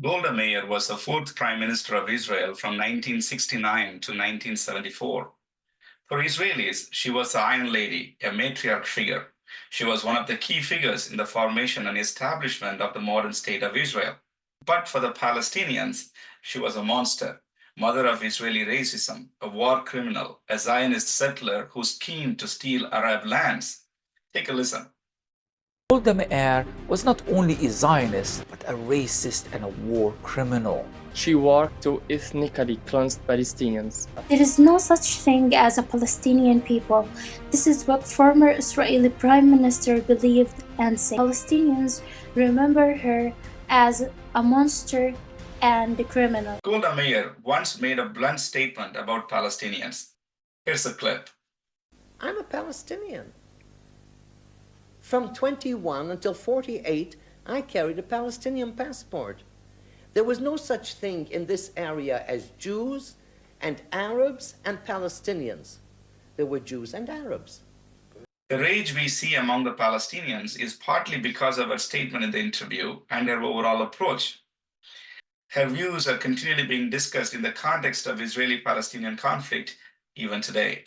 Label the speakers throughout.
Speaker 1: Golda Meir was the fourth Prime Minister of Israel from 1969 to 1974. For Israelis, she was the Iron Lady, a matriarch figure. She was one of the key figures in the formation and establishment of the modern state of Israel. But for the Palestinians, she was a monster, mother of Israeli racism, a war criminal, a Zionist settler who schemed to steal Arab lands. Take a listen.
Speaker 2: Golda Meir was not only a Zionist, but a racist and a war criminal.
Speaker 3: She worked to ethnically cleanse Palestinians.
Speaker 4: There is no such thing as a Palestinian people. This is what former Israeli Prime Minister believed and said. Palestinians remember her as a monster and a criminal.
Speaker 1: Golda Meir once made a blunt statement about Palestinians. Here's a clip.
Speaker 5: I'm a Palestinian. From 21 until 48, I carried a Palestinian passport. There was no such thing in this area as Jews and Arabs and Palestinians. There were Jews and Arabs.
Speaker 1: The rage we see among the Palestinians is partly because of her statement in the interview and her overall approach. Her views are continually being discussed in the context of Israeli-Palestinian conflict, even today.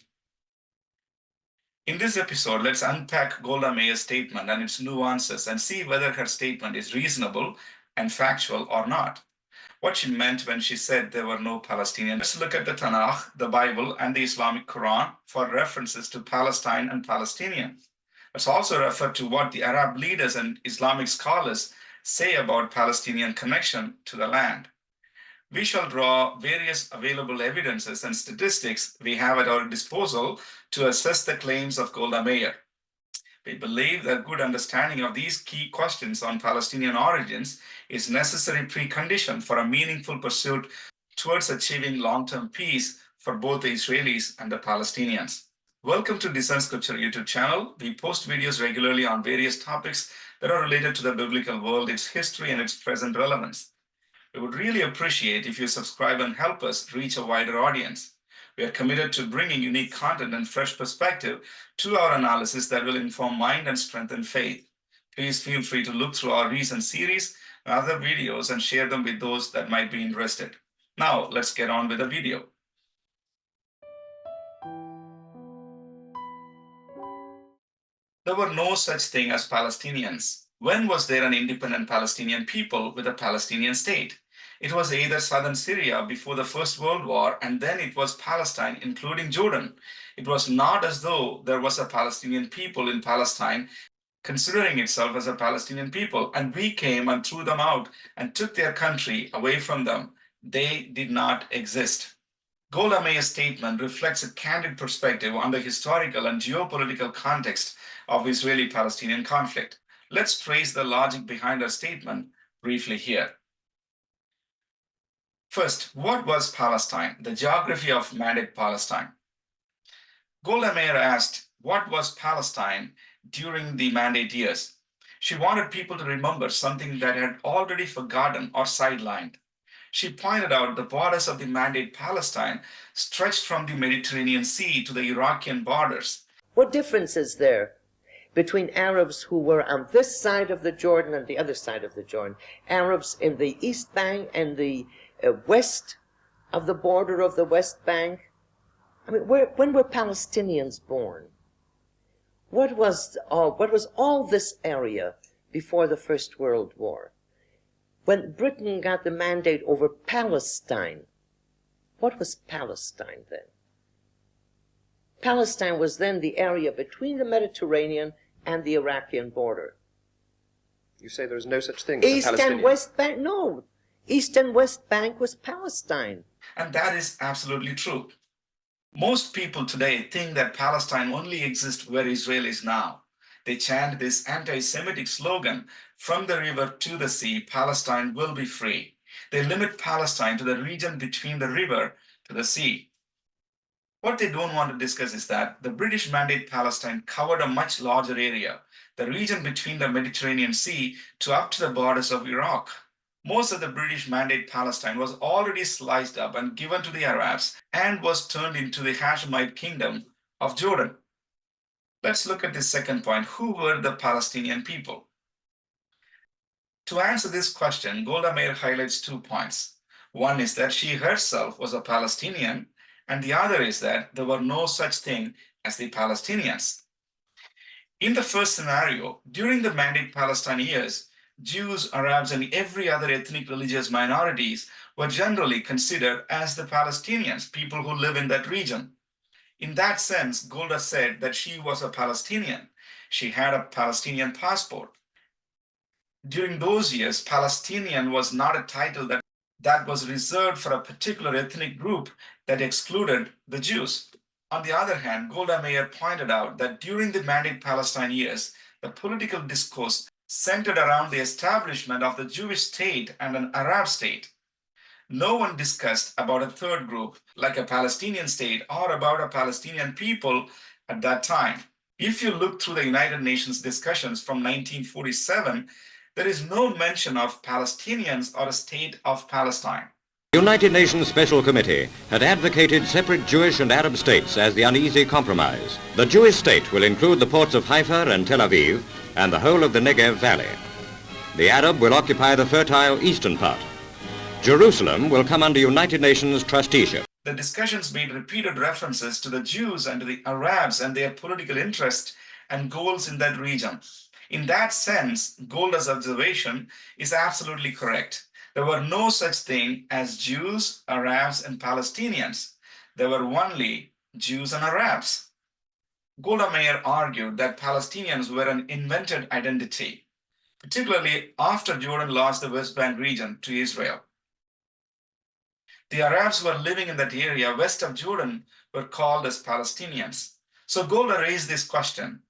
Speaker 1: In this episode, let's unpack Golda Meir's statement and its nuances and see whether her statement is reasonable and factual or not. What she meant when she said there were no Palestinians. Let's look at the Tanakh, the Bible, and the Islamic Quran for references to Palestine and Palestinians. Let's also refer to what the Arab leaders and Islamic scholars say about Palestinian connection to the land. We shall draw various available evidences and statistics we have at our disposal to assess the claims of Golda Meir. We believe that good understanding of these key questions on Palestinian origins is necessary precondition for a meaningful pursuit towards achieving long-term peace for both the Israelis and the Palestinians. Welcome to Discern Scripture YouTube channel. We post videos regularly on various topics that are related to the biblical world, its history, and its present relevance. We would really appreciate if you subscribe and help us reach a wider audience. We are committed to bringing unique content and fresh perspective to our analysis that will inform mind and strengthen faith. Please feel free to look through our recent series and other videos and share them with those that might be interested. Now, let's get on with the video. There were no such thing as Palestinians. When was there an independent Palestinian people with a Palestinian state? It was either southern Syria before the First World War, and then it was Palestine, including Jordan. It was not as though there was a Palestinian people in Palestine considering itself as a Palestinian people, and we came and threw them out and took their country away from them. They did not exist. Golda Meir's statement reflects a candid perspective on the historical and geopolitical context of Israeli-Palestinian conflict. Let's trace the logic behind her statement briefly here. First, what was Palestine? The geography of Mandate Palestine. Golda Meir asked, what was Palestine during the Mandate years? She wanted people to remember something that had already forgotten or sidelined. She pointed out the borders of the Mandate Palestine stretched from the Mediterranean Sea to the Iraqian borders.
Speaker 5: What difference is there between Arabs who were on this side of the Jordan and the other side of the Jordan? Arabs in the East Bank and the west of the border of the West Bank. I mean, when were Palestinians born? What was all this area before the First World War? When Britain got the mandate over Palestine, what was Palestine then? Palestine was then the area between the Mediterranean and the Iraqian border.
Speaker 6: You say there's no such thing as a
Speaker 5: East
Speaker 6: Palestinian?
Speaker 5: and West Bank, no. East and West Bank was Palestine.
Speaker 1: And that is absolutely true. Most people today think that Palestine only exists where Israel is now. They chant this anti-Semitic slogan, from the river to the sea, Palestine will be free. They limit Palestine to the region between the river to the sea. What they don't want to discuss is that the British Mandate Palestine covered a much larger area, the region between the Mediterranean Sea to up to the borders of Iraq. Most of the British Mandate Palestine was already sliced up and given to the Arabs and was turned into the Hashemite kingdom of Jordan. Let's look at the second point. Who were the Palestinian people? To answer this question, Golda Meir highlights 2 points. One is that she herself was a Palestinian, and the other is that there were no such thing as the Palestinians. In the first scenario, during the Mandate Palestine years, Jews, Arabs, and every other ethnic religious minorities were generally considered as the Palestinians, people who live in that region. In that sense, Golda said that she was a Palestinian. She had a Palestinian passport. During those years, Palestinian was not a title that was reserved for a particular ethnic group that excluded the Jews. On the other hand, Golda Meir pointed out that during the Mandate Palestine years, the political discourse centered around the establishment of the Jewish state and an Arab state. No one discussed about a third group, like a Palestinian state or about a Palestinian people at that time. If you look through the United Nations discussions from 1947, there is no mention of Palestinians or a state of Palestine.
Speaker 7: The United Nations Special Committee had advocated separate Jewish and Arab states as the uneasy compromise. The Jewish state will include the ports of Haifa and Tel Aviv and the whole of the Negev Valley. The Arab will occupy the fertile eastern part. Jerusalem will come under United Nations trusteeship.
Speaker 1: The discussions made repeated references to the Jews and to the Arabs and their political interests and goals in that region. In that sense, Golda's observation is absolutely correct. There were no such thing as Jews, Arabs, and Palestinians. There were only Jews and Arabs. Golda Meir argued that Palestinians were an invented identity, particularly after Jordan lost the West Bank region to Israel. The Arabs who were living in that area west of Jordan were called as Palestinians. So Golda raised this question: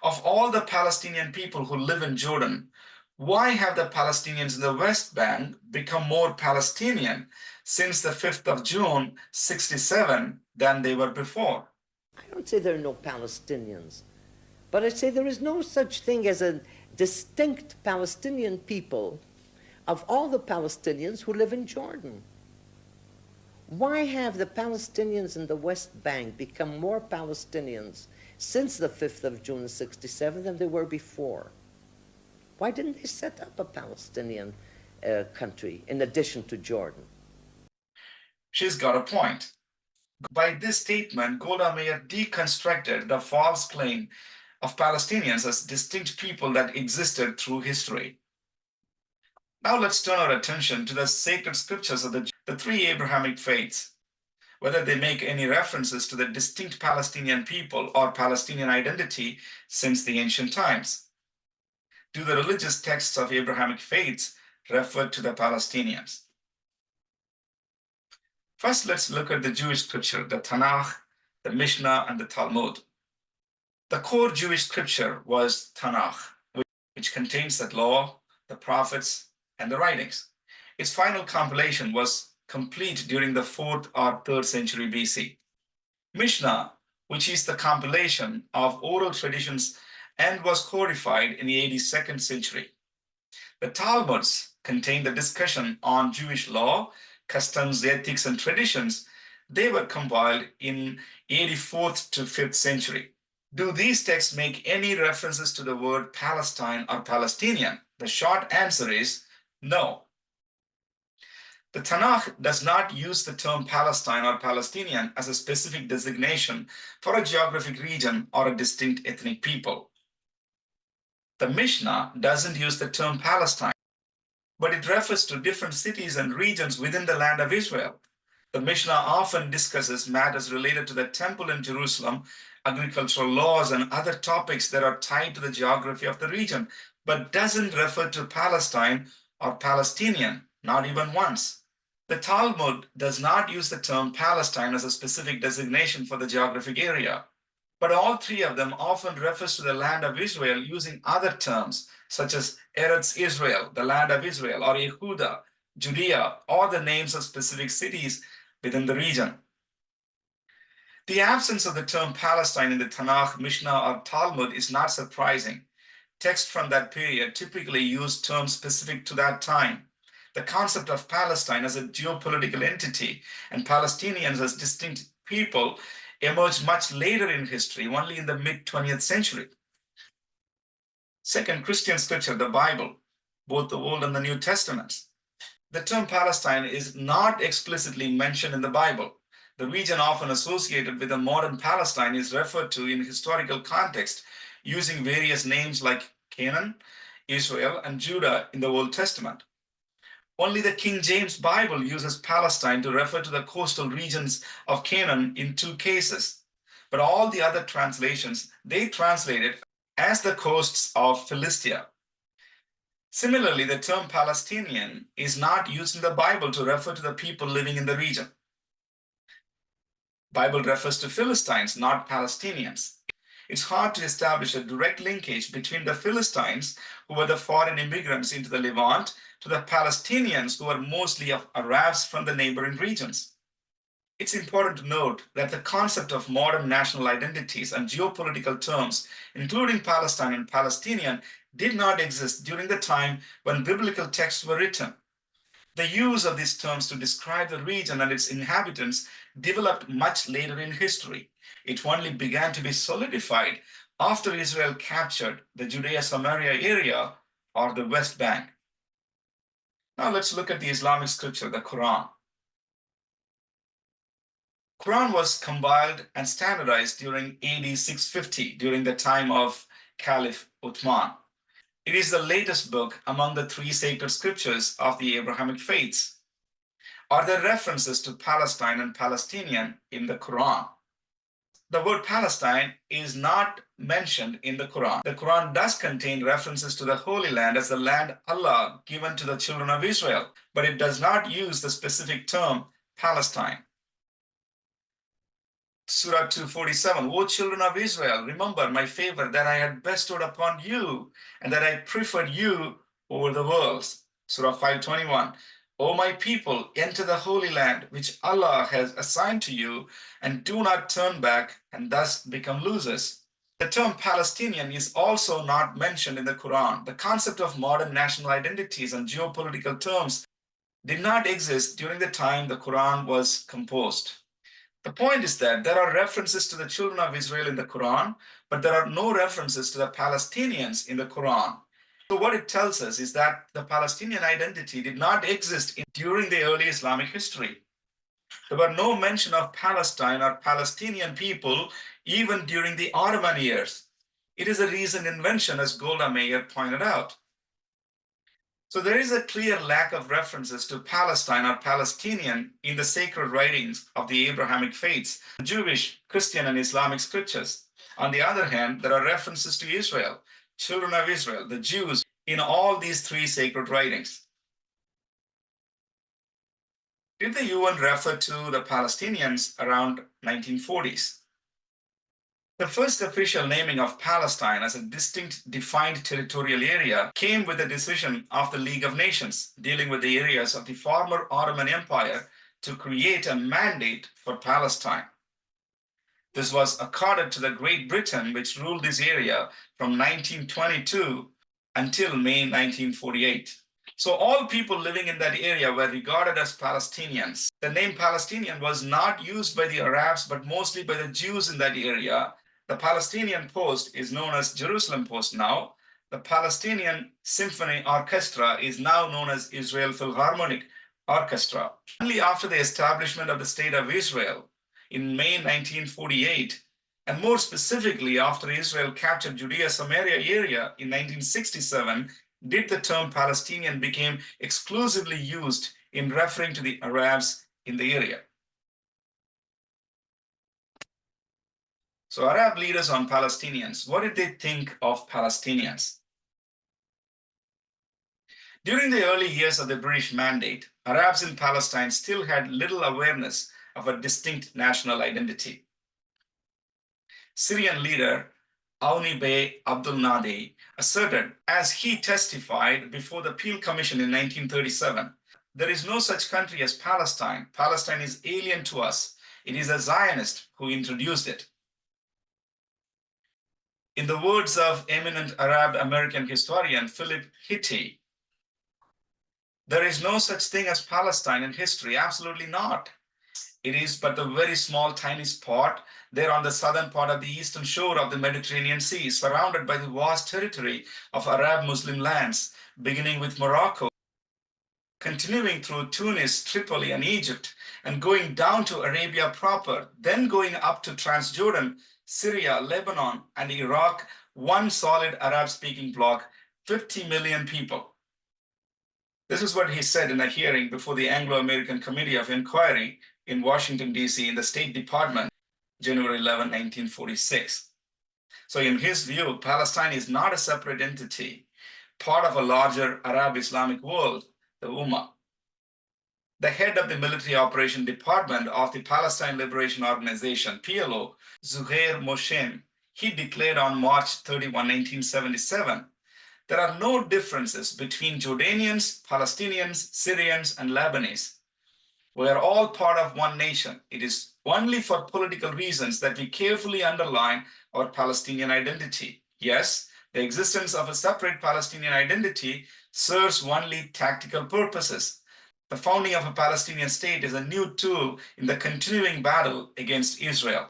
Speaker 1: of all the Palestinian people who live in Jordan, why have the Palestinians in the West Bank become more Palestinian since the 5th of June, 1967 than they were before?
Speaker 5: I don't say there are no Palestinians, but I say there is no such thing as a distinct Palestinian people of all the Palestinians who live in Jordan. Why have the Palestinians in the West Bank become more Palestinians since the 5th of June 1967 than they were before? Why didn't they set up a Palestinian country in addition to Jordan?
Speaker 1: She's got a point. By this statement, Golda Meir deconstructed the false claim of Palestinians as distinct people that existed through history. Now let's turn our attention to the sacred scriptures of the three Abrahamic faiths, whether they make any references to the distinct Palestinian people or Palestinian identity since the ancient times. Do the religious texts of Abrahamic faiths refer to the Palestinians? First, let's look at the Jewish scripture, the Tanakh, the Mishnah, and the Talmud. The core Jewish scripture was Tanakh, which contains the law, the prophets, and the writings. Its final compilation was complete during the 4th or 3rd century BC. Mishnah, which is the compilation of oral traditions and was codified in the 82nd century. The Talmuds contain the discussion on Jewish law, customs, ethics, and traditions. They were compiled in 84th to 5th century. Do these texts make any references to the word Palestine or Palestinian? The short answer is no. The Tanakh does not use the term Palestine or Palestinian as a specific designation for a geographic region or a distinct ethnic people. The Mishnah doesn't use the term Palestine, but it refers to different cities and regions within the land of Israel. The Mishnah often discusses matters related to the temple in Jerusalem, agricultural laws, and other topics that are tied to the geography of the region, but doesn't refer to Palestine or Palestinian, not even once. The Talmud does not use the term Palestine as a specific designation for the geographic area, but all three of them often refers to the land of Israel using other terms, such as Eretz Israel, the land of Israel, or Yehuda, Judea, or the names of specific cities within the region. The absence of the term Palestine in the Tanakh, Mishnah, or Talmud is not surprising. Texts from that period typically use terms specific to that time. The concept of Palestine as a geopolitical entity and Palestinians as distinct people emerged much later in history, only in the mid-20th century. Second, Christian scripture, the Bible. both the Old and the New Testaments. The term Palestine is not explicitly mentioned in the Bible. The region often associated with the modern Palestine is referred to in historical context using various names like Canaan, Israel, and Judah in the Old Testament. Only the King James Bible uses Palestine to refer to the coastal regions of Canaan in 2 cases. But all the other translations, they translate it as the coasts of Philistia. Similarly, the term Palestinian is not used in the Bible to refer to the people living in the region. The Bible refers to Philistines, not Palestinians. It's hard to establish a direct linkage between the Philistines, who were the foreign immigrants into the Levant, to the Palestinians, who were mostly of Arabs from the neighboring regions. It's important to note that the concept of modern national identities and geopolitical terms, including Palestine and Palestinian, did not exist during the time when biblical texts were written. The use of these terms to describe the region and its inhabitants developed much later in history. It only began to be solidified after Israel captured the Judea-Samaria area or the West Bank. Now let's look at the Islamic scripture, the Quran. Quran was compiled and standardized during AD 650, during the time of Caliph Uthman. It is the latest book among the 3 sacred scriptures of the Abrahamic faiths. Are there references to Palestine and Palestinian in the Quran? The word Palestine is not mentioned in the Quran. The Quran does contain references to the Holy Land as the land Allah given to the children of Israel, but it does not use the specific term Palestine. Surah 247, O children of Israel, remember my favor that I had bestowed upon you and that I preferred you over the worlds. Surah 521, O my people, enter the Holy Land which Allah has assigned to you and do not turn back and thus become losers. The term Palestinian is also not mentioned in the Quran. The concept of modern national identities and geopolitical terms did not exist during the time the Quran was composed. The point is that there are references to the children of Israel in the Quran, but there are no references to the Palestinians in the Quran. So what it tells us is that the Palestinian identity did not exist during the early Islamic history. There were no mention of Palestine or Palestinian people even during the Ottoman years. It is a recent invention, as Golda Meir pointed out. So there is a clear lack of references to Palestine or Palestinian in the sacred writings of the Abrahamic faiths, Jewish, Christian, and Islamic scriptures. On the other hand, there are references to Israel, children of Israel, the Jews, in all these 3 sacred writings. Did the UN refer to the Palestinians around 1940s? The first official naming of Palestine as a distinct, defined territorial area came with the decision of the League of Nations, dealing with the areas of the former Ottoman Empire, to create a mandate for Palestine. This was accorded to the Great Britain, which ruled this area from 1922 until May 1948. So all people living in that area were regarded as Palestinians. The name Palestinian was not used by the Arabs, but mostly by the Jews in that area. The Palestinian Post is known as Jerusalem Post now. The Palestinian Symphony Orchestra is now known as Israel Philharmonic Orchestra. Only after the establishment of the State of Israel in May 1948, and more specifically after Israel captured Judea-Samaria area in 1967, did the term Palestinian become exclusively used in referring to the Arabs in the area. So Arab leaders on Palestinians, what did they think of Palestinians? During the early years of the British Mandate, Arabs in Palestine still had little awareness of a distinct national identity. Syrian leader Aouni Bey Abdul Nadi asserted, as he testified before the Peel Commission in 1937, there is no such country as Palestine. Palestine is alien to us. It is a Zionist who introduced it. In the words of eminent Arab American historian Philip Hitti, there is no such thing as Palestine in history, absolutely not. It is but a very small, tiny spot there on the southern part of the eastern shore of the Mediterranean Sea, surrounded by the vast territory of Arab Muslim lands, beginning with Morocco, continuing through Tunis, Tripoli, and Egypt, and going down to Arabia proper, then going up to Transjordan, Syria, Lebanon, and Iraq, one solid Arab-speaking bloc, 50 million people. This is what he said in a hearing before the Anglo-American Committee of Inquiry in Washington, D.C. in the State Department, January 11, 1946. So in his view, Palestine is not a separate entity, part of a larger Arab Islamic world, the Ummah. The head of the military operation department of the Palestine Liberation Organization, PLO, Zuhair Moshen, he declared on March 31, 1977, there are no differences between Jordanians, Palestinians, Syrians, and Lebanese. We are all part of one nation. It is only for political reasons that we carefully underline our Palestinian identity. Yes, the existence of a separate Palestinian identity serves only tactical purposes. The founding of a Palestinian state is a new tool in the continuing battle against Israel.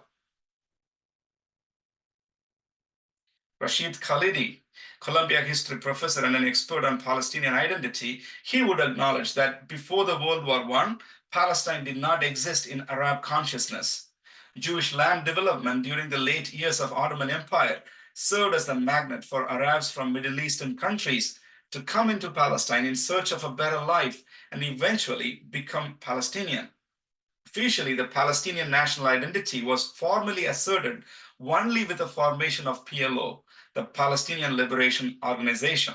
Speaker 1: Rashid Khalidi, Columbia history professor and an expert on Palestinian identity, he would acknowledge that before the World War I, Palestine did not exist in Arab consciousness. Jewish land development during the late years of Ottoman Empire served as the magnet for Arabs from Middle Eastern countries to come into Palestine in search of a better life and eventually become Palestinian. Officially, the Palestinian national identity was formally asserted only with the formation of PLO, the Palestinian Liberation Organization.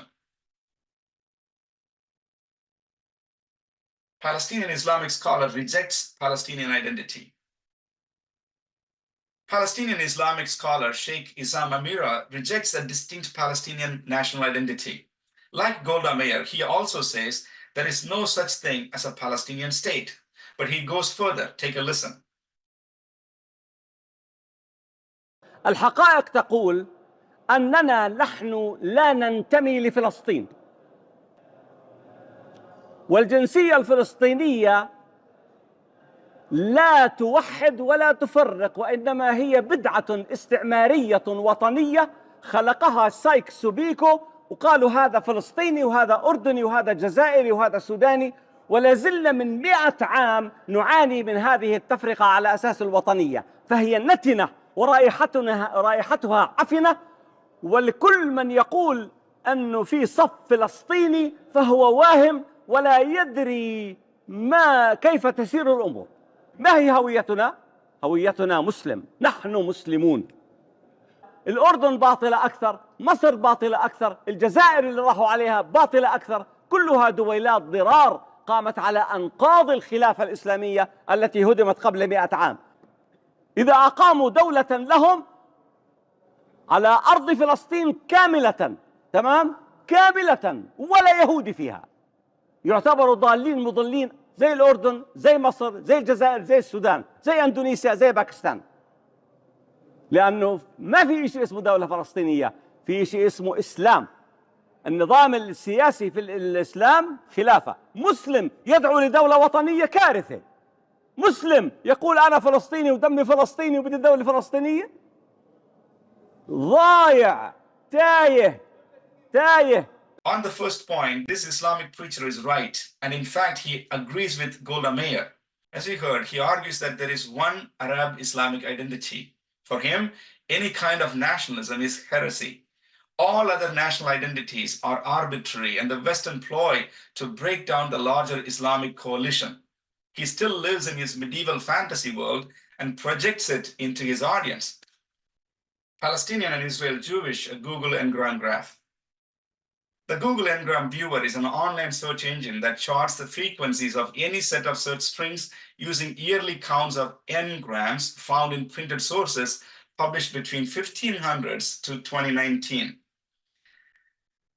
Speaker 1: Palestinian Islamic scholar rejects Palestinian identity. Palestinian Islamic scholar Sheikh Issam Amira rejects a distinct Palestinian national identity. Like Golda Meir, he also says there is no such thing as a Palestinian state. But he goes further. Take a listen.
Speaker 8: الحقائق تقول أننا نحن لا ننتمي لفلسطين، والجنسية الفلسطينية لا توحد ولا تفرق، وإنما هي بدعة استعمارية وطنية خلقها سايكس وبيكو، وقالوا هذا فلسطيني وهذا أردني وهذا جزائري وهذا سوداني، ولا زلنا من 100 عام نعاني من هذه التفرقة على أساس الوطنية، فهي نتنة ورائحتها عفنة. ولكل من يقول أنه في صف فلسطيني فهو واهم ولا يدري كيف تسير الأمور. ما هي هويتنا؟ هويتنا مسلم، نحن مسلمون. الأردن باطلة أكثر، مصر باطلة أكثر، الجزائر اللي راحوا عليها باطلة أكثر، كلها دويلات ضرار قامت على أنقاض الخلافة الإسلامية التي هدمت قبل 100 عام. إذا أقاموا دولة لهم على أرض فلسطين كاملة، تمام؟ كاملة ولا يهودي فيها، يعتبروا ضالين مضلين زي الأردن، زي مصر، زي الجزائر، زي السودان، زي أندونيسيا، زي باكستان. لأنه ما في شيء اسمه دولة فلسطينية، في شيء اسمه إسلام. النظام السياسي في الإسلام خلافة. مسلم يدعو لدولة وطنية كارثة. مسلم يقول أنا فلسطيني ودمي فلسطيني وبدي دولة فلسطينية، ضايع، تايه.
Speaker 1: On the first point, this Islamic preacher is right, and in fact, he agrees with Golda Meir. As we heard, he argues that there is one Arab Islamic identity. For him, any kind of nationalism is heresy. All other national identities are arbitrary and the Western ploy to break down the larger Islamic coalition. He still lives in his medieval fantasy world and projects it into his audience. Palestinian and Israel Jewish, a Google engram graph. The Google engram viewer is an online search engine that charts the frequencies of any set of search strings using yearly counts of engrams found in printed sources published between 1500s to 2019.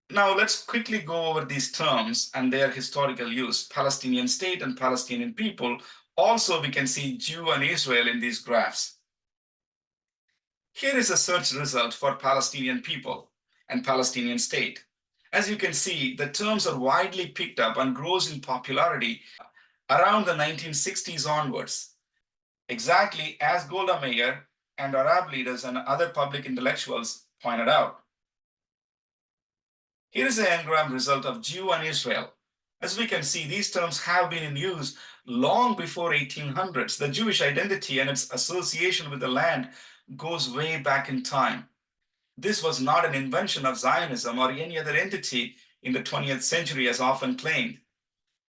Speaker 1: Now let's quickly go over these terms and their historical use. Palestinian state and Palestinian people. Also, we can see Jew and Israel in these graphs. Here is a search result for Palestinian people and Palestinian state. As you can see, the terms are widely picked up and grows in popularity around the 1960s onwards, exactly as Golda Meir and Arab leaders and other public intellectuals pointed out. Here is the engram result of Jew and Israel. As we can see, these terms have been in use long before 1800s. The Jewish identity and its association with the land goes way back in time. This was not an invention of Zionism or any other entity in the 20th century as often claimed.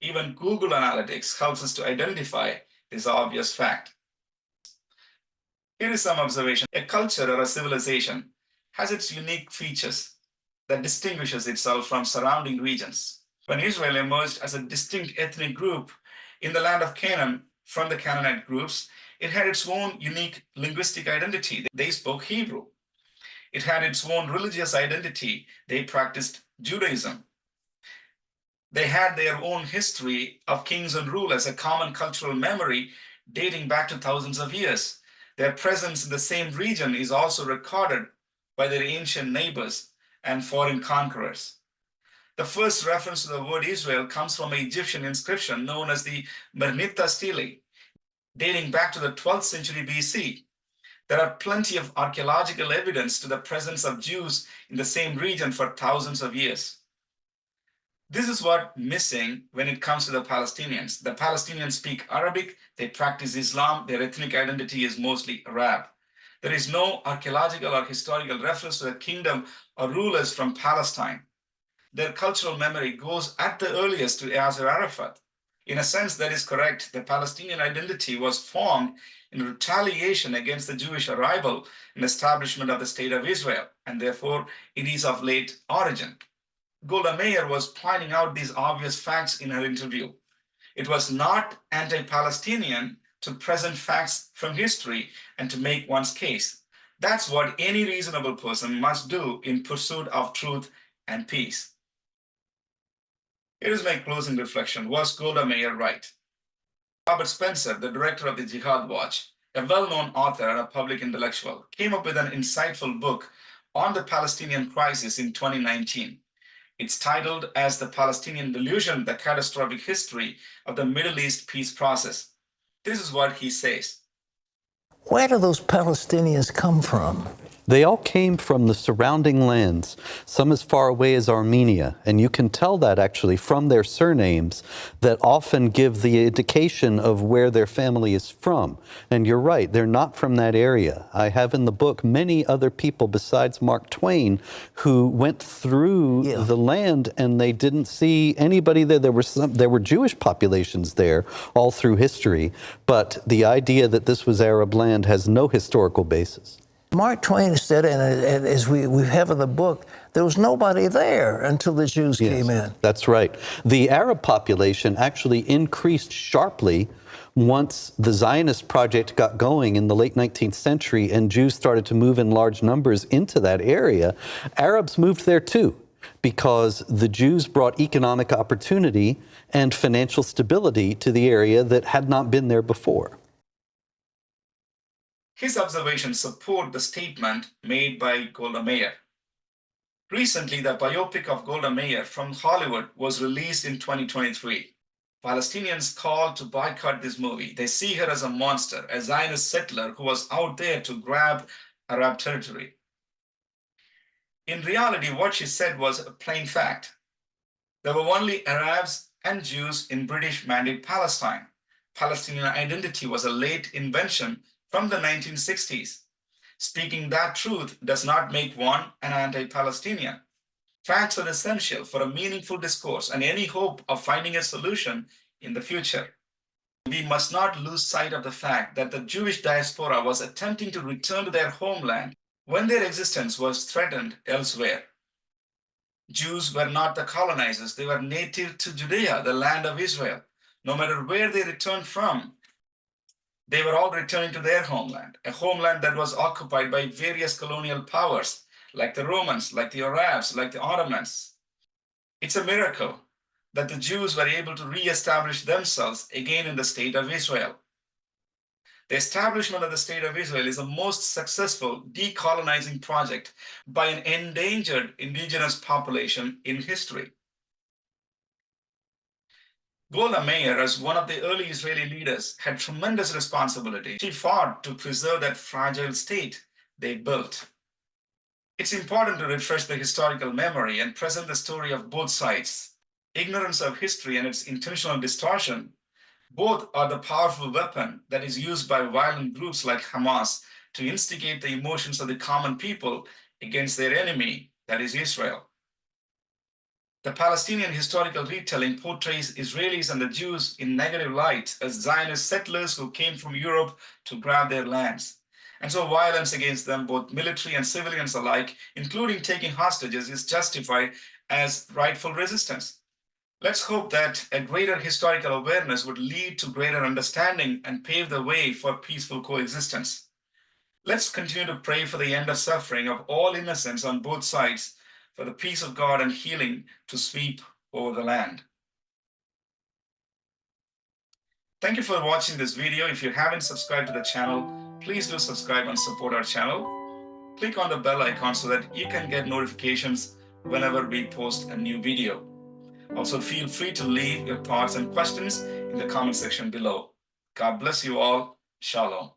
Speaker 1: Even Google Analytics helps us to identify this obvious fact. Here is some observation. A culture or a civilization has its unique features that distinguishes itself from surrounding regions. When Israel emerged as a distinct ethnic group in the land of Canaan from the Canaanite groups, it had its own unique linguistic identity. They spoke Hebrew. It had its own religious identity. They practiced Judaism. They had their own history of kings and rulers, a common cultural memory dating back to thousands of years. Their presence in the same region is also recorded by their ancient neighbors and foreign conquerors. The first reference to the word Israel comes from an Egyptian inscription known as the Merniptah Stele, dating back to the 12th century BC. There are plenty of archaeological evidence to the presence of Jews in the same region for thousands of years. This is what's missing when it comes to the Palestinians. The Palestinians speak Arabic, they practice Islam, their ethnic identity is mostly Arab. There is no archaeological or historical reference to the kingdom or rulers from Palestine. Their cultural memory goes at the earliest to Yasser Arafat. In a sense, that is correct. The Palestinian identity was formed in retaliation against the Jewish arrival and establishment of the State of Israel, and therefore it is of late origin. Golda Meir was pointing out these obvious facts in her interview. It was not anti-Palestinian to present facts from history and to make one's case. That's what any reasonable person must do in pursuit of truth and peace. Here is my closing reflection. Was Golda Meir right? Robert Spencer, the director of the Jihad Watch, a well-known author and a public intellectual, came up with an insightful book on the Palestinian crisis in 2019. It's titled as The Palestinian Delusion, the Catastrophic History of the Middle East Peace Process. This is what he says.
Speaker 9: Where do those Palestinians come from?
Speaker 10: They all came from the surrounding lands, some as far away as Armenia. And you can tell that actually from their surnames that often give the indication of where their family is from. And you're right, they're not from that area. I have in the book many other people besides Mark Twain who went through the land and they didn't see anybody there. There were Jewish populations there all through history. But the idea that this was Arab land has no historical basis.
Speaker 9: Mark Twain said, and as we have in the book, there was nobody there until the Jews came in.
Speaker 10: That's right. The Arab population actually increased sharply once the Zionist project got going in the late 19th century and Jews started to move in large numbers into that area. Arabs moved there too, because the Jews brought economic opportunity and financial stability to the area that had not been there before.
Speaker 1: His observations support the statement made by Golda Meir. Recently, the biopic of Golda Meir from Hollywood was released in 2023. Palestinians called to boycott this movie. They see her as a monster, a Zionist settler who was out there to grab Arab territory. In reality, what she said was a plain fact. There were only Arabs and Jews in British Mandate Palestine. Palestinian identity was a late invention from the 1960s. Speaking that truth does not make one an anti-Palestinian. Facts are essential for a meaningful discourse and any hope of finding a solution in the future. We must not lose sight of the fact that the Jewish diaspora was attempting to return to their homeland when their existence was threatened elsewhere. Jews were not the colonizers, they were native to Judea, the land of Israel. No matter where they returned from, they were all returning to their homeland, a homeland that was occupied by various colonial powers, like the Romans, like the Arabs, like the Ottomans. It's a miracle that the Jews were able to re-establish themselves again in the State of Israel. The establishment of the State of Israel is the most successful decolonizing project by an endangered indigenous population in history. Golda Meir, as one of the early Israeli leaders, had tremendous responsibility. She fought to preserve that fragile state they built. It's important to refresh the historical memory and present the story of both sides. Ignorance of history and its intentional distortion, both are the powerful weapon that is used by violent groups like Hamas to instigate the emotions of the common people against their enemy, that is Israel. The Palestinian historical retelling portrays Israelis and the Jews in negative light as Zionist settlers who came from Europe to grab their lands. And so violence against them, both military and civilians alike, including taking hostages, is justified as rightful resistance. Let's hope that a greater historical awareness would lead to greater understanding and pave the way for peaceful coexistence. Let's continue to pray for the end of suffering of all innocents on both sides, for the peace of God and healing to sweep over the land. Thank you for watching this video. If you haven't subscribed to the channel, please do subscribe and support our channel. Click on the bell icon so that you can get notifications whenever we post a new video. Also, feel free to leave your thoughts and questions in the comment section below. God bless you all. Shalom.